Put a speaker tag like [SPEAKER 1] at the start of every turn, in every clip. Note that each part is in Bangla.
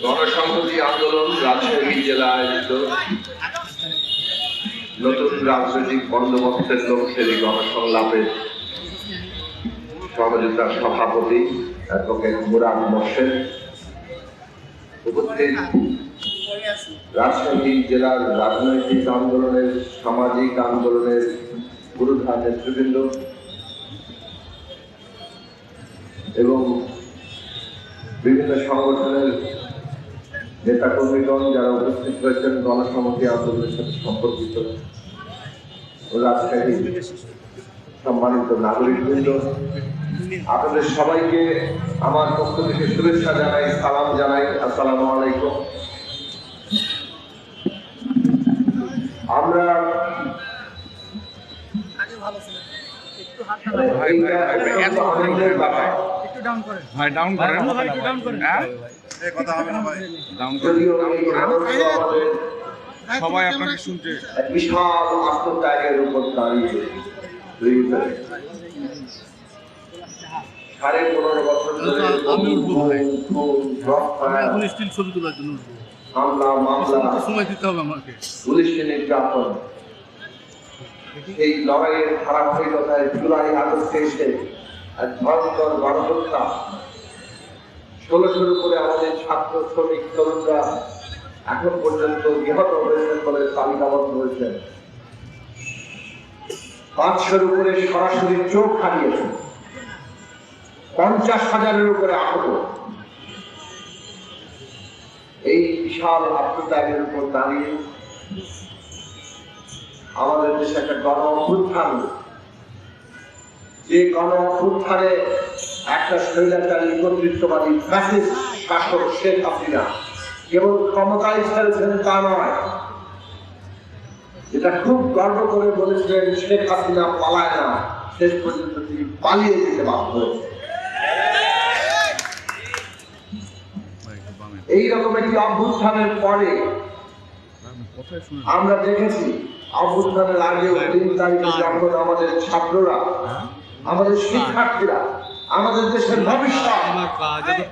[SPEAKER 1] গণসংহতি আন্দোলন রাজশাহী জেলা আয়োজিত নতুন রাজনৈতিক বন্দোবস্তের লক্ষ্যে গণসংলাপের সহযোগিতার সভাপতি অ্যাডভোকেট মুরাদ মোর্শেদ উপস্থিত, রাজশাহী জেলার রাজনৈতিক আন্দোলনের সামাজিক আন্দোলনের পুরোধা নেতৃবৃন্দ এবং বিভিন্ন সংগঠনের নেতাকর্মীগণ যারা উপস্থিত হয়েছেন গণসংহতি আন্দোলনের সাথে সম্পর্কিত, রাজশাহী সম্মানিত নাগরিকবৃন্দ, আপনাদের সবাইকে আমার পক্ষ থেকে শুভেচ্ছা জানাই, সালাম জানাই। আসসালামু আলাইকুম। আমরা
[SPEAKER 2] সবাই আপনাকে শুনছে
[SPEAKER 1] বিশাল আত্মত্যাগের উপর দাঁড়িয়ে 15.5 বছর ধরে হামলা মামলা
[SPEAKER 2] সময় দিতে হবে আমাকে
[SPEAKER 1] পুলিশ নির্যাতন, এই লড়াইয়ের ধারাবাহিকতায় জুলাই আগস্টে এসে এক ভয়ঙ্কর গণহত্যা, ষোলো করে আমাদের ছাত্র শ্রমিক তরুণরা এখন পর্যন্ত নিহত হয়েছেন বলে তালিকাবদ্ধ হয়েছেন। 500-র উপরে সরাসরি চোখ হারিয়েছে, 50,000-এর উপরে আহত। এই বিশাল আত্মত্যাগের উপর দাঁড়িয়ে আমাদের দেশে একটা গণ অভ্যুত্থান, যে গণ অভ্যুত্থানে একটা স্বৈরাচারী কর্তৃত্ববাদী ফ্যাসিস্ট শাসক শেখ হাসিনা কেবল ক্ষমতায় ছেড়েছেন তা নয়, এটা খুব গর্ব করে বলেছিলেন শেখ হাসিনা পালায় না, শেষ পর্যন্ত তিনি পালিয়ে যেতে বাধ্য হয়েছে। এইরকম একটি অভ্যুত্থানের পরে আমরা দেখেছি, অভ্যুত্থানের আগেও 3 তারিখে যখন আমাদের ছাত্ররা, আমাদের শিক্ষার্থীরা, আমাদের দেশের ভবিষ্যৎ,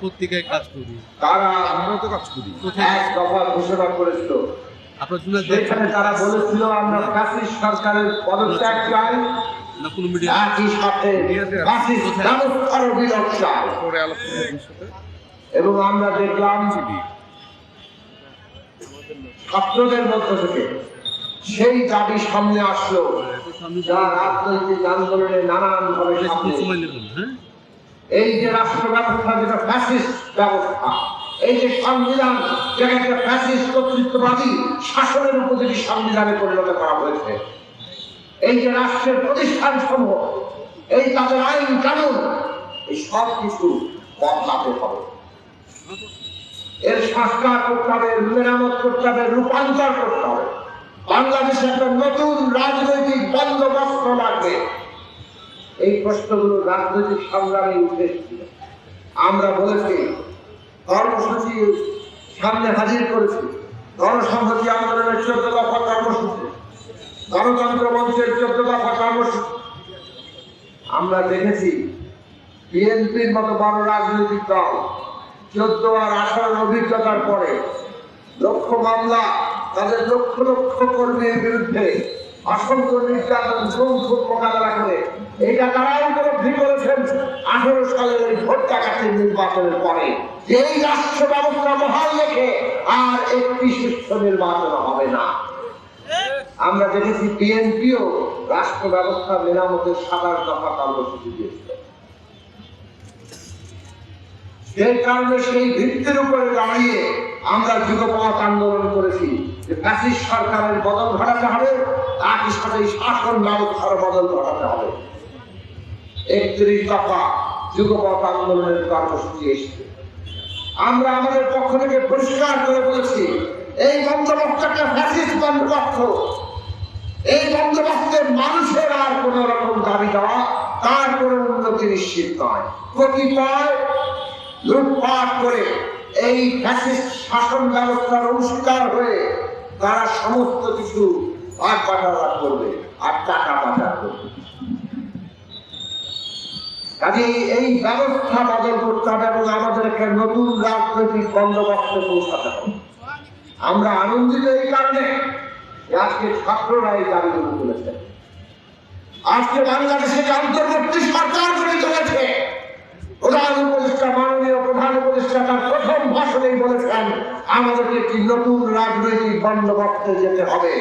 [SPEAKER 2] পত্রিকায় কাজ করি,
[SPEAKER 1] তারা
[SPEAKER 2] আমরা তো কাজ করি,
[SPEAKER 1] এক দফা ঘোষণা করেছিল। সেখানে তারা বলেছিল আমরা ফ্যাসিস্ট সরকারের পদত্যাগ চাই, একই সাথে ফ্যাসিস্ট ব্যবস্থার বিলোপ চাই। এবং আমরা দেখলাম ছাত্রদের মধ্য থেকে সেই দাবি সামনে আসলো, যা রাজনৈতিক আন্দোলনে নানানভাবে এই যে রাষ্ট্র ব্যবস্থা, যেটা ফ্যাসিস্ট ব্যবস্থা, এই যে সংবিধান, যেটা একটা ফ্যাসিস্ট কর্তৃত্ববাদী শাসনের উপযোগী সংবিধানে পরিণত করা হয়েছে, এই যে রাষ্ট্রের প্রতিষ্ঠান সমূহ, এই তাদের আইন কানুন, এই সব কিছু বদলাতে হবে, এর সংস্কার করতে হবে, মেরামত করতে হবে, রূপান্তর করতে হবে। বাংলাদেশে একটা নতুন রাজনৈতিক বন্দোবস্ত লাগবে। এই প্রশ্নগুলো রাজনৈতিক সংগ্রামে উঠে এসেছিল। আমরা বলেছি, কর্মসূচি সামনে হাজির করেছি, গণসংহতি আন্দোলনের 14 দফা কর্মসূচি, গণতন্ত্র মঞ্চের 14 দফা কর্মসূচি। আমরা দেখেছি বিএনপির মতো বড় রাজনৈতিক দল 14 আর 18 অভিজ্ঞতার পরে লক্ষ মামলা, তাদের লক্ষ লক্ষ কর্মীর বিরুদ্ধে অসংখ্য নির্যাতন খুব মোকাবেলা করে এটা তারা উপলব্ধি করেছেন 18 সালের এই ভোট ডাকাতির নির্বাচনের পরে, যে এই রাষ্ট্র ব্যবস্থা বহাল রেখে আর একটি সুষ্ঠু নির্বাচন হবে না। আমরা দেখেছি বিএনপিও রাষ্ট্র ব্যবস্থা মেরামতের 27 দফা কর্মসূচি দিয়েছিল। সেই কারণে সেই ভিত্তির উপরে দাঁড়িয়ে আমরা যুগপৎ আন্দোলন করেছি যে ফ্যাসিস্ট সরকারের বদল ঘটাতে হবে, একই সাথে শাসন ব্যবস্থার বদল ঘটাতে হবে। 31 দফা যুগপৎ আন্দোলনের কর্মসূচি এসেছে। আমরা আমাদের পক্ষ থেকে পরিষ্কার করে বলেছি, এই বন্দোবস্ত একটা ফ্যাসিস্ট বন্দোবস্ত, এই বন্দোবস্তের মানুষের আর কোন রকম দাবি দেওয়া, তার কোনো উন্নতি নিশ্চিত নয়। কতিপয় লুটপাট করে এই ফ্যাসিস্ট শাসন ব্যবস্থার অংশীদার হয়ে তারা সমস্ত কিছু ভাগ বাটোয়ারা করবে আর টাকা পাচার করবে। কাজে এই ব্যবস্থা বদল করতে হবে এবং আমাদের একটা নতুন রাজনৈতিক বন্দোবস্তে পৌঁছাতে হবে। আমরা আনন্দিত এই কারণে যে আজকে ছাত্ররা এই দাবিগুলো তুলেছে। আজকে বাংলাদেশে যে অন্তর্বর্তী সরকার গঠিত হয়েছে, প্রধান উপদেষ্টা, মাননীয় প্রধান উপদেষ্টা তার প্রথম ভাষণেই বলেছেন আমাদেরকে একটি নতুন রাজনৈতিক বন্দোবস্তে যেতে হবে।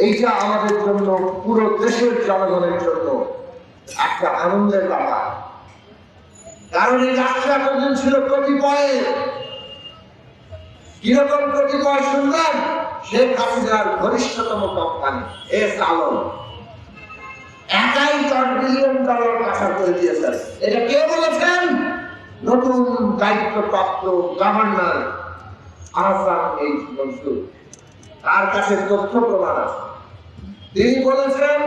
[SPEAKER 1] এইটা আমাদের জন্য, পুরো দেশের জনগণের জন্য একটা আনন্দের ব্যাপার। কারণ এই রাষ্ট্র এতদিন ছিল কতিপয়, কিরকম কতিপয় শুনলেন, শেখ হাসিনার ঘনিষ্ঠতম কোম্পানি এস আলম একাই $10 বিলিয়ন পাচার করে দিয়েছেন। এটা কে বলেছেন? নতুন দায়িত্বপ্রাপ্ত গভর্নর আহসান এইচ মনসুর। তার কাছে তথ্য প্রমাণ আছে। তিনি বলেছেন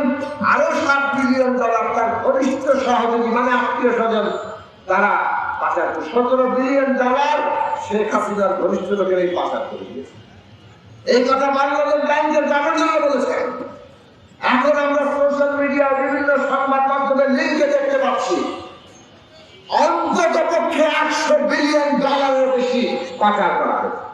[SPEAKER 1] আরো $7 বিলিয়ন তার ঘনিষ্ঠ সহযোগী মানে আত্মীয় স্বজন তারা পাচার করে, $17 বিলিয়ন শেখ হাসিনার ঘনিষ্ঠ লোকের এই পাচার করে দিয়েছে। এই কথা বাংলাদেশ ব্যাংকের গভর্নর বলেছেন। এখন আমরা সোশ্যাল মিডিয়া, বিভিন্ন সংবাদ মাধ্যমের লিঙ্কে দেখতে পাচ্ছি অন্তত পক্ষে $100 বিলিয়ন বেশি পাচার করা হয়েছে।